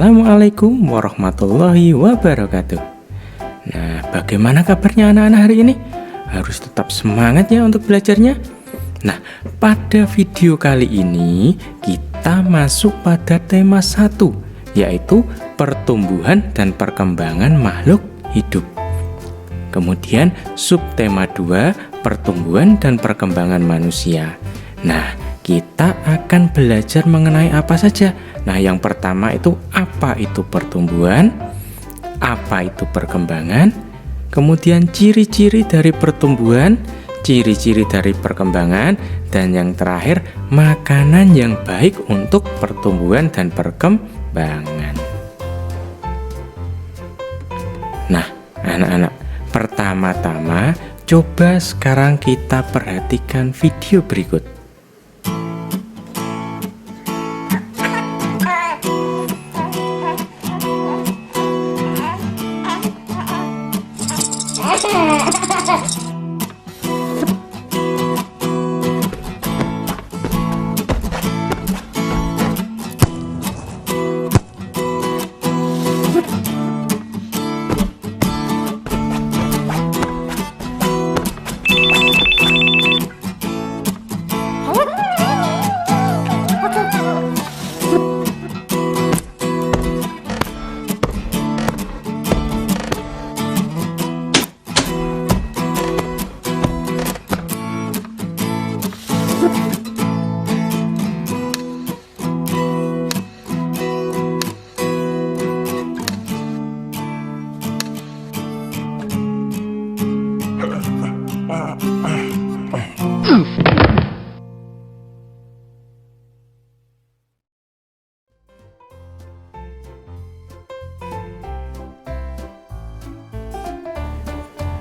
Assalamualaikum warahmatullahi wabarakatuh. Nah, bagaimana kabarnya anak-anak hari ini? Harus tetap semangat ya untuk belajarnya. Nah, pada video kali ini kita masuk pada tema 1, yaitu pertumbuhan dan perkembangan makhluk hidup. Kemudian subtema 2, pertumbuhan dan perkembangan manusia. Nah, kita akan belajar mengenai apa saja. Nah, yang pertama itu apa itu pertumbuhan, apa itu perkembangan, kemudian ciri-ciri dari pertumbuhan, ciri-ciri dari perkembangan, dan yang terakhir makanan yang baik untuk pertumbuhan dan perkembangan. Nah, anak-anak, pertama-tama coba sekarang kita perhatikan video berikut.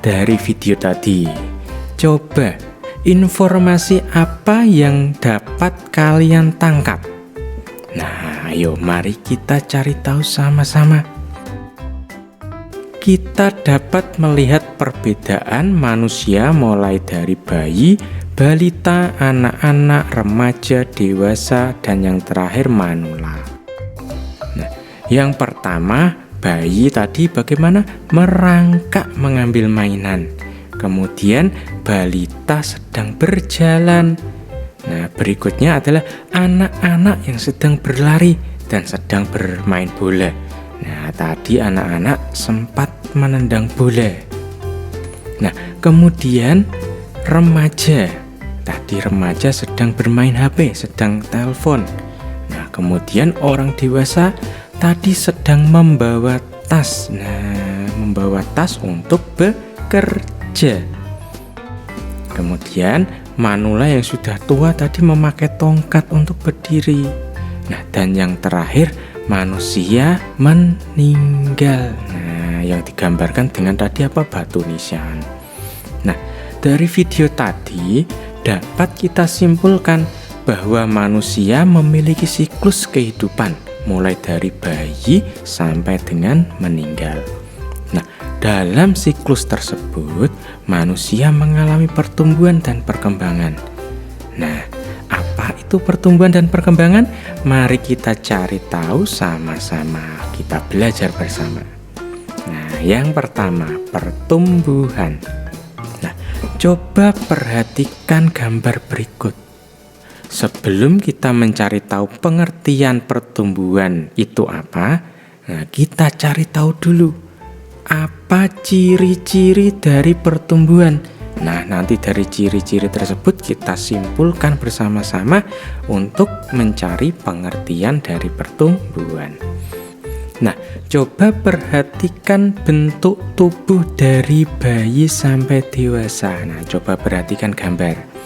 Dari video tadi, coba informasi apa yang dapat kalian tangkap? Nah, ayo mari kita cari tahu sama-sama. Kita dapat melihat perbedaan manusia mulai dari bayi, balita, anak-anak, remaja, dewasa, dan yang terakhir manula. Nah, yang pertama, bayi tadi bagaimana? Merangkak mengambil mainan. Kemudian balita sedang berjalan. Nah, berikutnya adalah anak-anak yang sedang berlari dan sedang bermain bola. Nah, tadi anak-anak sempat menendang bola. Nah, kemudian remaja. Tadi remaja sedang bermain HP, sedang telepon. Nah, kemudian orang dewasa tadi sedang membawa tas. Nah, membawa tas untuk bekerja. Kemudian manula yang sudah tua tadi memakai tongkat untuk berdiri. Nah, dan yang terakhir manusia meninggal. Nah, yang digambarkan dengan tadi apa? Batu nisan. Nah, dari video tadi dapat kita simpulkan bahwa manusia memiliki siklus kehidupan mulai dari bayi sampai dengan meninggal. Nah, dalam siklus tersebut manusia mengalami pertumbuhan dan perkembangan. Nah, apa itu pertumbuhan dan perkembangan? Mari kita cari tahu sama-sama. Kita belajar bersama. Nah, yang pertama, pertumbuhan. Nah, coba perhatikan gambar berikut. Sebelum kita mencari tahu pengertian pertumbuhan itu apa, nah, kita cari tahu dulu apa ciri-ciri dari pertumbuhan. Nah, nanti dari ciri-ciri tersebut kita simpulkan bersama-sama untuk mencari pengertian dari pertumbuhan. Nah, coba perhatikan bentuk tubuh dari bayi sampai dewasa. Nah, coba perhatikan gambar.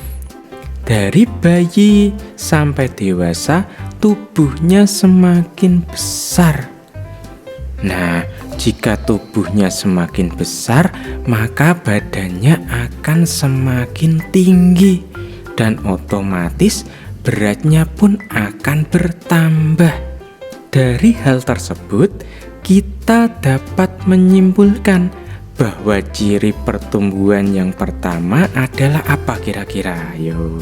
Dari bayi sampai dewasa, tubuhnya semakin besar. Nah, jika tubuhnya semakin besar, maka badannya akan semakin tinggi dan otomatis beratnya pun akan bertambah. Dari hal tersebut, kita dapat menyimpulkan bahwa ciri pertumbuhan yang pertama adalah apa kira-kira? Ayo.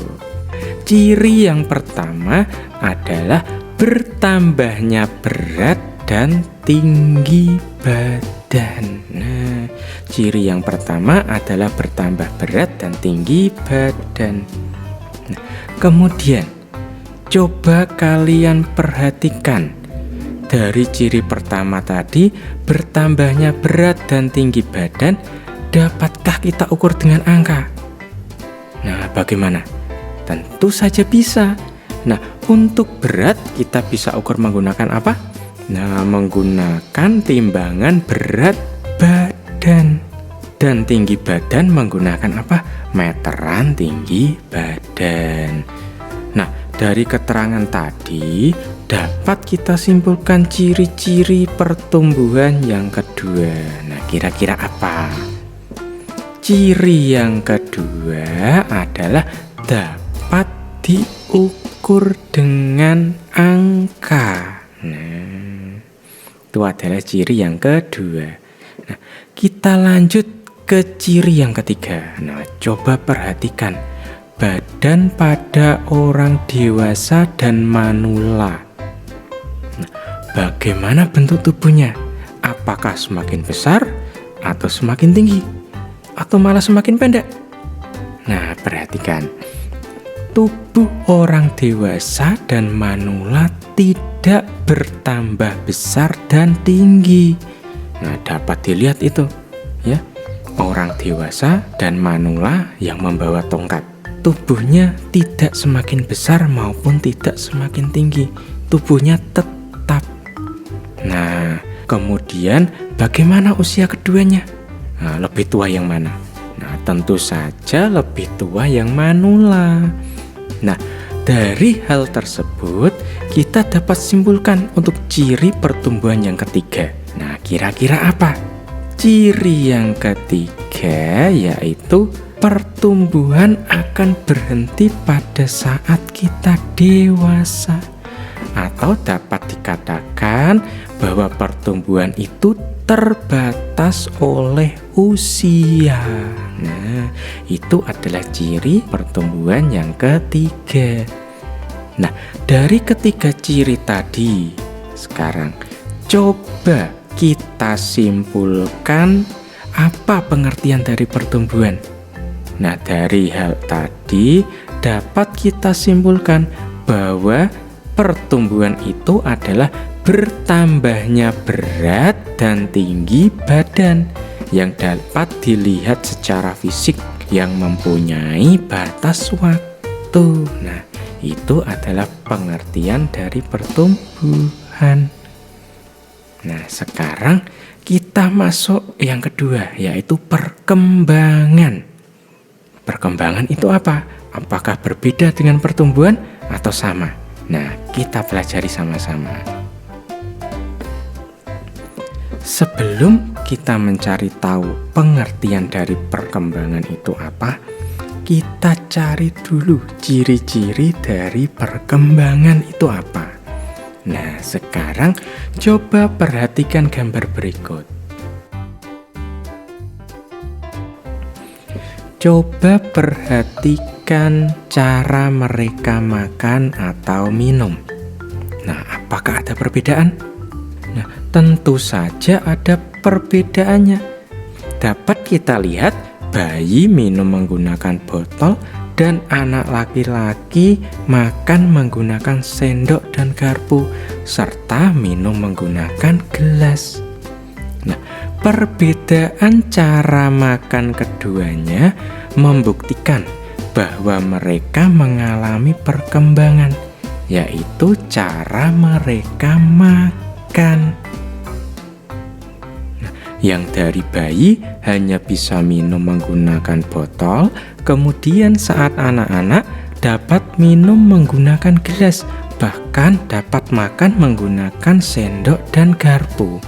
Ciri yang pertama adalah bertambahnya berat dan tinggi badan. Nah, ciri yang pertama adalah bertambah berat dan tinggi badan. Nah, kemudian coba kalian perhatikan dari ciri pertama tadi, bertambahnya berat dan tinggi badan, dapatkah kita ukur dengan angka? Nah, bagaimana? Tentu saja bisa. Nah, untuk berat kita bisa ukur menggunakan apa? Nah, menggunakan timbangan berat badan. Dan tinggi badan menggunakan apa? Meteran tinggi badan. Nah, dari keterangan tadi dapat kita simpulkan ciri-ciri pertumbuhan yang kedua. Nah, kira-kira apa? Ciri yang kedua adalah dapat diukur dengan angka. Nah, itu adalah ciri yang kedua. Nah, kita lanjut ke ciri yang ketiga. Nah, coba perhatikan badan pada orang dewasa dan manula. Nah, bagaimana bentuk tubuhnya? Apakah semakin besar atau semakin tinggi? Atau malah semakin pendek? Nah, perhatikan. Tubuh orang dewasa dan manula tidak bertambah besar dan tinggi. Nah, dapat dilihat itu, ya. Orang dewasa dan manula yang membawa tongkat, tubuhnya tidak semakin besar maupun tidak semakin tinggi. Tubuhnya tetap. Nah, kemudian bagaimana usia keduanya? Nah, lebih tua yang mana? Nah, tentu saja lebih tua yang manula. Nah, dari hal tersebut kita dapat simpulkan untuk ciri pertumbuhan yang ketiga. Nah, kira-kira apa? Ciri yang ketiga yaitu pertumbuhan akan berhenti pada saat kita dewasa. Atau dapat dikatakan bahwa pertumbuhan itu terbatas oleh usia. Nah, itu adalah ciri pertumbuhan yang ketiga. Nah, dari ketiga ciri tadi, sekarang coba kita simpulkan apa pengertian dari pertumbuhan. Nah, dari hal tadi dapat kita simpulkan bahwa pertumbuhan itu adalah bertambahnya berat dan tinggi badan yang dapat dilihat secara fisik yang mempunyai batas waktu. Nah, itu adalah pengertian dari pertumbuhan. Nah, sekarang kita masuk yang kedua, yaitu perkembangan. Perkembangan itu apa? Apakah berbeda dengan pertumbuhan atau sama? Nah, kita pelajari sama-sama. Sebelum kita mencari tahu pengertian dari perkembangan itu apa, kita cari dulu ciri-ciri dari perkembangan itu apa. Nah, sekarang coba perhatikan gambar berikut. Coba perhatikan cara mereka makan atau minum. Nah, apakah ada perbedaan? Nah, tentu saja ada perbedaannya. Dapat kita lihat bayi minum menggunakan botol dan anak laki-laki makan menggunakan sendok dan garpu serta minum menggunakan gelas. Nah, perbedaan cara makan keduanya membuktikan bahwa mereka mengalami perkembangan, yaitu cara mereka makan. Nah, yang dari bayi hanya bisa minum menggunakan botol, kemudian saat anak-anak dapat minum menggunakan gelas, bahkan dapat makan menggunakan sendok dan garpu.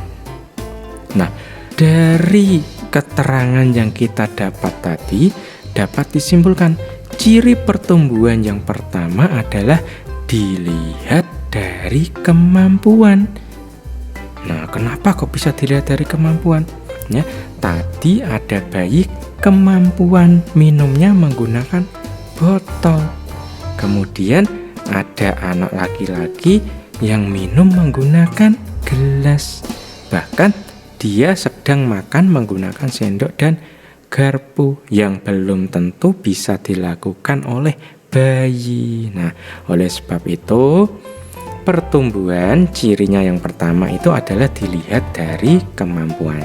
Nah, dari keterangan yang kita dapat tadi dapat disimpulkan ciri pertumbuhan yang pertama adalah dilihat dari kemampuan. Nah, kenapa kok bisa dilihat dari kemampuan? Ya, tadi ada bayi kemampuan minumnya menggunakan botol. Kemudian ada anak laki-laki yang minum menggunakan gelas. Bahkan dia sedang makan menggunakan sendok dan garpu yang belum tentu bisa dilakukan oleh bayi. Nah, oleh sebab itu pertumbuhan cirinya yang pertama itu adalah dilihat dari kemampuan.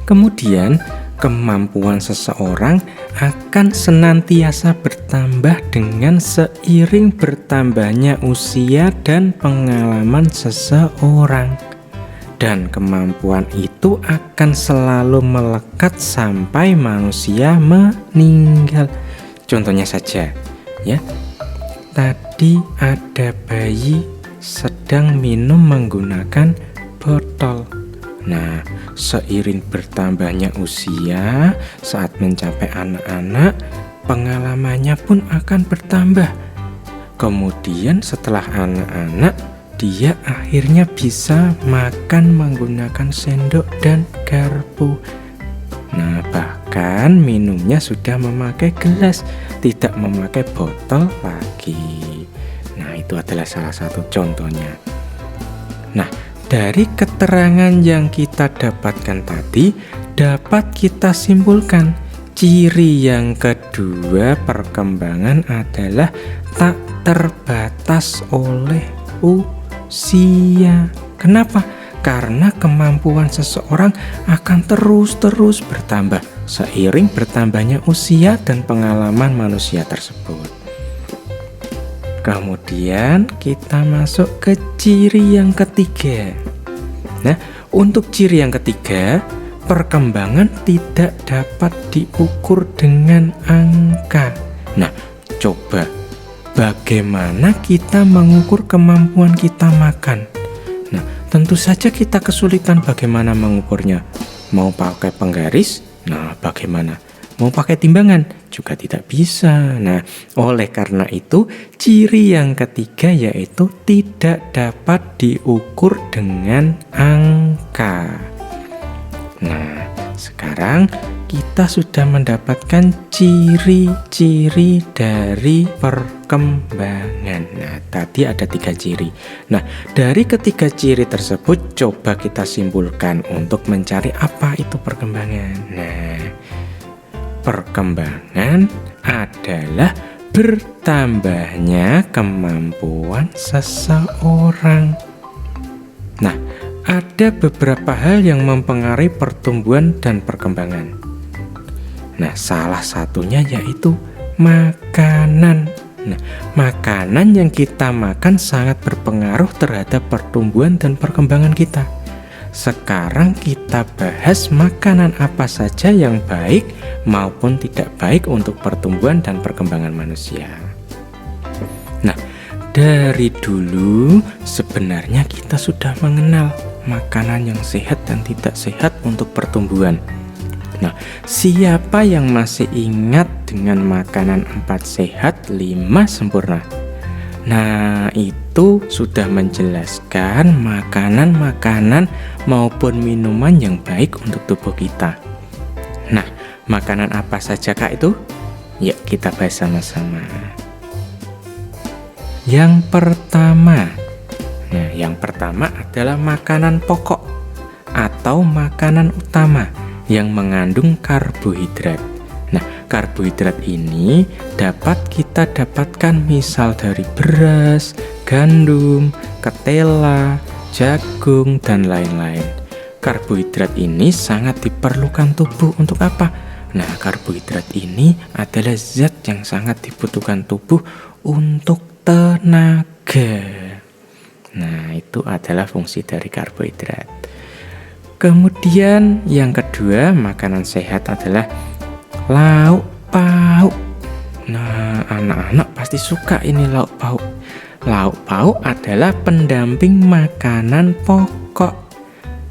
Kemudian kemampuan seseorang akan senantiasa bertambah dengan seiring bertambahnya usia dan pengalaman seseorang. Dan kemampuan itu akan selalu melekat sampai manusia meninggal. Contohnya saja, ya. Tadi ada bayi sedang minum menggunakan botol. Nah, seiring bertambahnya usia, saat mencapai anak-anak, pengalamannya pun akan bertambah. Kemudian setelah anak-anak, dia akhirnya bisa makan menggunakan sendok dan garpu. Nah, bahkan minumnya sudah memakai gelas, tidak memakai botol lagi. Nah, itu adalah salah satu contohnya. Nah, dari keterangan yang kita dapatkan tadi, dapat kita simpulkan ciri yang kedua perkembangan adalah tak terbatas oleh usia. Kenapa? Karena kemampuan seseorang akan terus bertambah seiring bertambahnya usia dan pengalaman manusia tersebut. Kemudian kita masuk ke ciri yang ketiga. Nah, untuk ciri yang ketiga, perkembangan tidak dapat diukur dengan angka. Nah, coba bagaimana kita mengukur kemampuan kita makan? Nah, tentu saja kita kesulitan bagaimana mengukurnya. Mau pakai penggaris? Nah, bagaimana? Mau pakai timbangan? Juga tidak bisa. Nah, oleh karena itu, ciri yang ketiga yaitu tidak dapat diukur dengan angka. Nah, sekarang kita sudah mendapatkan ciri-ciri dari perkembangan. Nah, tadi ada 3 ciri. Nah, dari ketiga ciri tersebut coba kita simpulkan untuk mencari apa itu perkembangan. Nah, perkembangan adalah bertambahnya kemampuan seseorang. Nah, ada beberapa hal yang mempengaruhi pertumbuhan dan perkembangan. Nah, salah satunya yaitu makanan. Nah, makanan yang kita makan sangat berpengaruh terhadap pertumbuhan dan perkembangan kita. Sekarang kita bahas makanan apa saja yang baik maupun tidak baik untuk pertumbuhan dan perkembangan manusia. Nah, dari dulu sebenarnya kita sudah mengenal makanan yang sehat dan tidak sehat untuk pertumbuhan. Nah, siapa yang masih ingat dengan makanan 4 sehat, 5 sempurna? Nah, itu sudah menjelaskan makanan-makanan maupun minuman yang baik untuk tubuh kita. Nah, makanan apa saja Kak itu? Yuk kita bahas sama-sama. Yang pertama adalah makanan pokok atau makanan utama yang mengandung karbohidrat. Nah, karbohidrat ini dapat kita dapatkan misal dari beras, gandum, ketela, jagung, dan lain-lain. Karbohidrat ini sangat diperlukan tubuh untuk apa? Nah, karbohidrat ini adalah zat yang sangat dibutuhkan tubuh untuk tenaga. Nah, itu adalah fungsi dari karbohidrat. Kemudian yang kedua, makanan sehat adalah lauk pauk. Nah, anak-anak pasti suka ini lauk pauk. Lauk pauk adalah pendamping makanan pokok.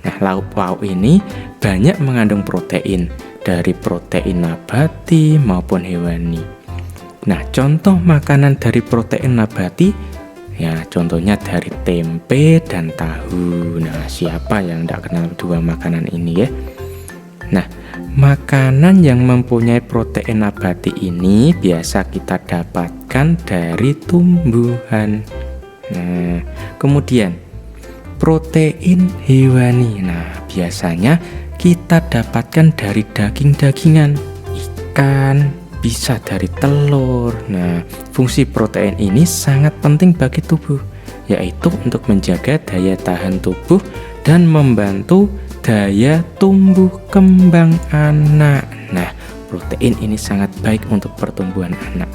Nah, lauk pauk ini banyak mengandung protein, dari protein nabati maupun hewani. Nah, contoh makanan dari protein nabati, ya contohnya dari tempe dan tahu. Nah, siapa yang tidak kenal dua makanan ini ya? Nah, makanan yang mempunyai protein nabati ini biasa kita dapatkan dari tumbuhan. Nah, kemudian protein hewani. Nah, biasanya kita dapatkan dari daging-dagingan, ikan, bisa dari telur. Nah, fungsi protein ini sangat penting bagi tubuh, yaitu untuk menjaga daya tahan tubuh dan membantu daya tumbuh kembang anak. Nah, protein ini sangat baik untuk pertumbuhan anak.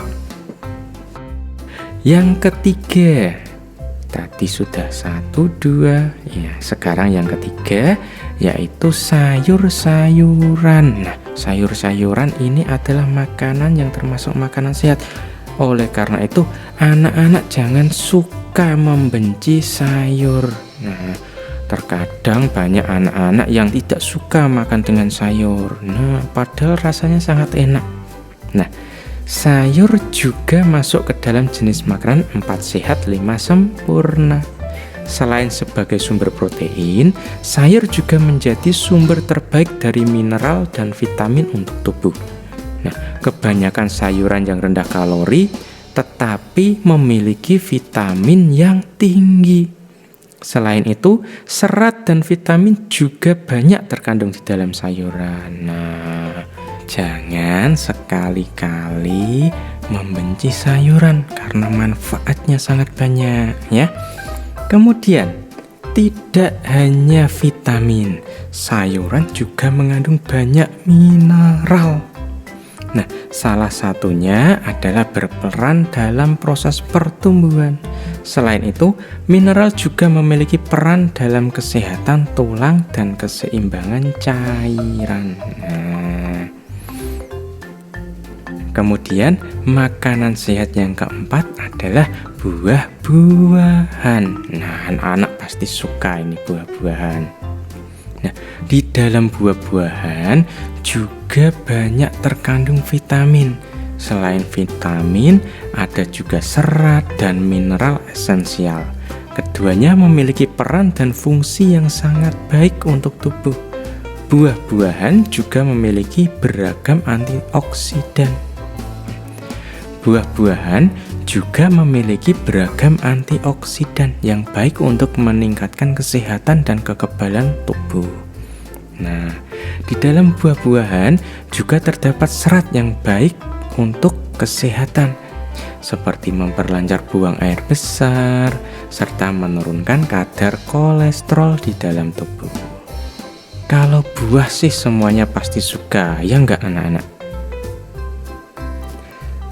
Yang ketiga, tadi sudah 1, 2, ya sekarang yang ketiga yaitu sayur-sayuran. Nah, sayur-sayuran ini adalah makanan yang termasuk makanan sehat. Oleh karena itu, anak-anak jangan suka membenci sayur. Nah, terkadang banyak anak-anak yang tidak suka makan dengan sayur. Nah, padahal rasanya sangat enak. Nah, sayur juga masuk ke dalam jenis makanan 4 sehat 5 sempurna. Selain sebagai sumber protein, sayur juga menjadi sumber terbaik dari mineral dan vitamin untuk tubuh. Nah, kebanyakan sayuran yang rendah kalori tetapi memiliki vitamin yang tinggi. Selain itu, serat dan vitamin juga banyak terkandung di dalam sayuran. Nah, jangan sekali-kali membenci sayuran karena manfaatnya sangat banyak ya. Kemudian, tidak hanya vitamin, sayuran juga mengandung banyak mineral. Nah, salah satunya adalah berperan dalam proses pertumbuhan. Selain itu, mineral juga memiliki peran dalam kesehatan tulang dan keseimbangan cairan. Nah, kemudian makanan sehat yang keempat adalah buah-buahan. Nah, anak-anak pasti suka ini buah-buahan. Nah, di dalam buah-buahan juga banyak terkandung vitamin. Selain vitamin, ada juga serat dan mineral esensial. Keduanya memiliki peran dan fungsi yang sangat baik untuk tubuh. Buah-buahan juga memiliki beragam antioksidan. Buah-buahan juga memiliki beragam antioksidan yang baik untuk meningkatkan kesehatan dan kekebalan tubuh. Nah, di dalam buah-buahan juga terdapat serat yang baik untuk kesehatan, seperti memperlancar buang air besar, serta menurunkan kadar kolesterol di dalam tubuh. Kalau buah sih semuanya pasti suka, ya enggak anak-anak?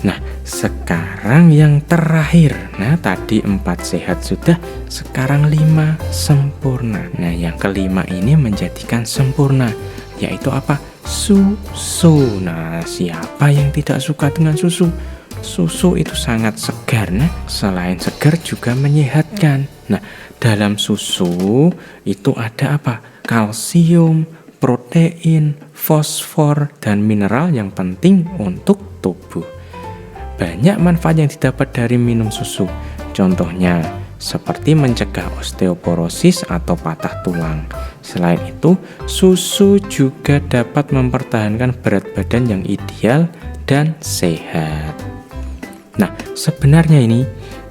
Nah, sekarang yang terakhir. Nah, tadi 4 sehat sudah, sekarang 5 sempurna. Nah, yang kelima ini menjadikan sempurna, yaitu apa? Susu. Nah, siapa yang tidak suka dengan susu? Susu itu sangat segar. Nah, selain segar juga menyehatkan. Nah, dalam susu itu ada apa? Kalsium, protein, fosfor, dan mineral yang penting untuk tubuh. Banyak manfaat yang didapat dari minum susu. Contohnya, seperti mencegah osteoporosis atau patah tulang. Selain itu, susu juga dapat mempertahankan berat badan yang ideal dan sehat. Nah, sebenarnya ini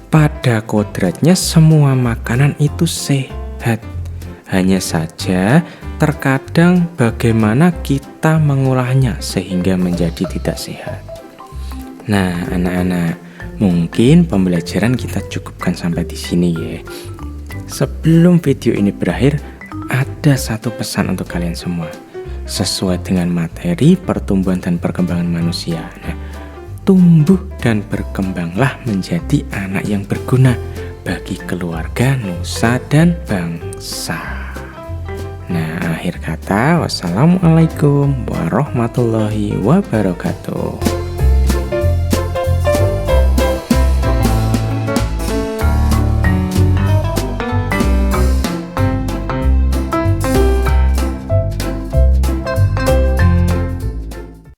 pada kodratnya semua makanan itu sehat. Hanya saja terkadang bagaimana kita mengolahnya sehingga menjadi tidak sehat. Nah, anak-anak, mungkin pembelajaran kita cukupkan sampai di sini ya. Sebelum video ini berakhir, ada satu pesan untuk kalian semua. Sesuai dengan materi pertumbuhan dan perkembangan manusia. Nah, tumbuh dan berkembanglah menjadi anak yang berguna bagi keluarga, nusa, dan bangsa. Nah, akhir kata, wassalamualaikum warahmatullahi wabarakatuh.